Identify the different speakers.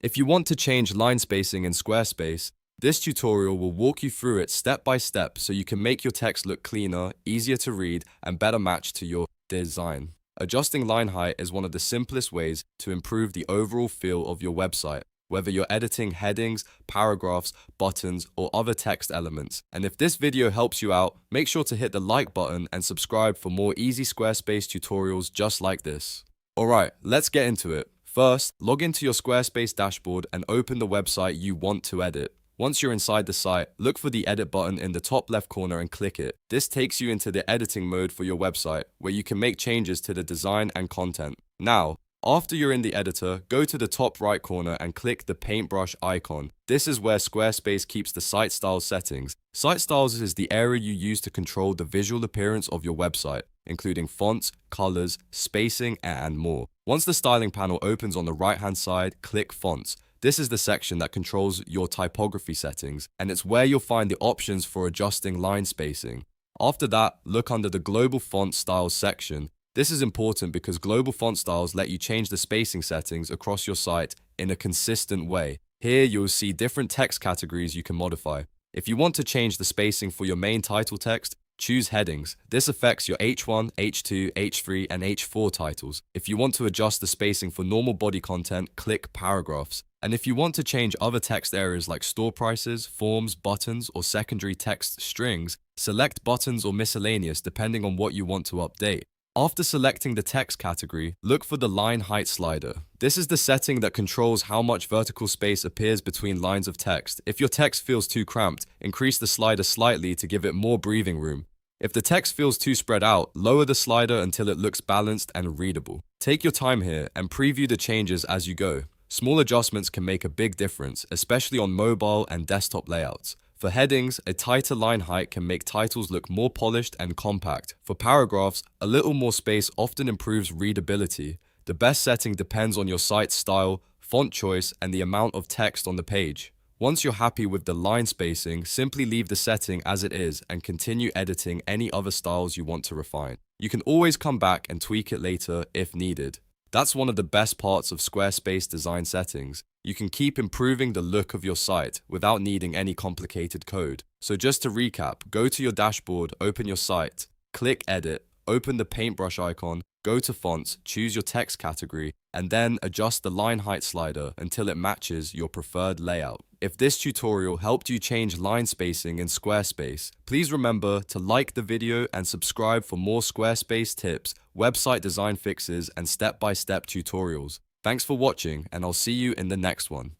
Speaker 1: If you want to change line spacing in Squarespace, this tutorial will walk you through it step by step so you can make your text look cleaner, easier to read, and better match to your design. Adjusting line height is one of the simplest ways to improve the overall feel of your website, whether you're editing headings, paragraphs, buttons, or other text elements. And if this video helps you out, make sure to hit the like button and subscribe for more easy Squarespace tutorials just like this. Alright, let's get into it. First, log into your Squarespace dashboard and open the website you want to edit. Once you're inside the site, look for the edit button in the top left corner and click it. This takes you into the editing mode for your website, where you can make changes to the design and content. Now, after you're in the editor, go to the top right corner and click the Paintbrush icon. This is where Squarespace keeps the site styles settings. Site styles is the area you use to control the visual appearance of your website, including fonts, colors, spacing, and more. Once the styling panel opens on the right-hand side, click Fonts. This is the section that controls your typography settings, and it's where you'll find the options for adjusting line spacing. After that, look under the Global Font Styles section. This is important because global font styles let you change the spacing settings across your site in a consistent way. Here you'll see different text categories you can modify. If you want to change the spacing for your main title text, choose headings. This affects your H1, H2, H3, and H4 titles. If you want to adjust the spacing for normal body content, click paragraphs. And if you want to change other text areas like store prices, forms, buttons, or secondary text strings, select buttons or miscellaneous depending on what you want to update. After selecting the text category, look for the line height slider. This is the setting that controls how much vertical space appears between lines of text. If your text feels too cramped, increase the slider slightly to give it more breathing room. If the text feels too spread out, lower the slider until it looks balanced and readable. Take your time here and preview the changes as you go. Small adjustments can make a big difference, especially on mobile and desktop layouts. For headings, a tighter line height can make titles look more polished and compact. For paragraphs, a little more space often improves readability. The best setting depends on your site's style, font choice, and the amount of text on the page. Once you're happy with the line spacing, simply leave the setting as it is and continue editing any other styles you want to refine. You can always come back and tweak it later if needed. That's one of the best parts of Squarespace design settings. You can keep improving the look of your site without needing any complicated code. So just to recap, go to your dashboard, open your site, click Edit, open the Paintbrush icon, go to Fonts, choose your text category, and then adjust the line height slider until it matches your preferred layout. If this tutorial helped you change line spacing in Squarespace, please remember to like the video and subscribe for more Squarespace tips, website design fixes, and step-by-step tutorials. Thanks for watching, and I'll see you in the next one.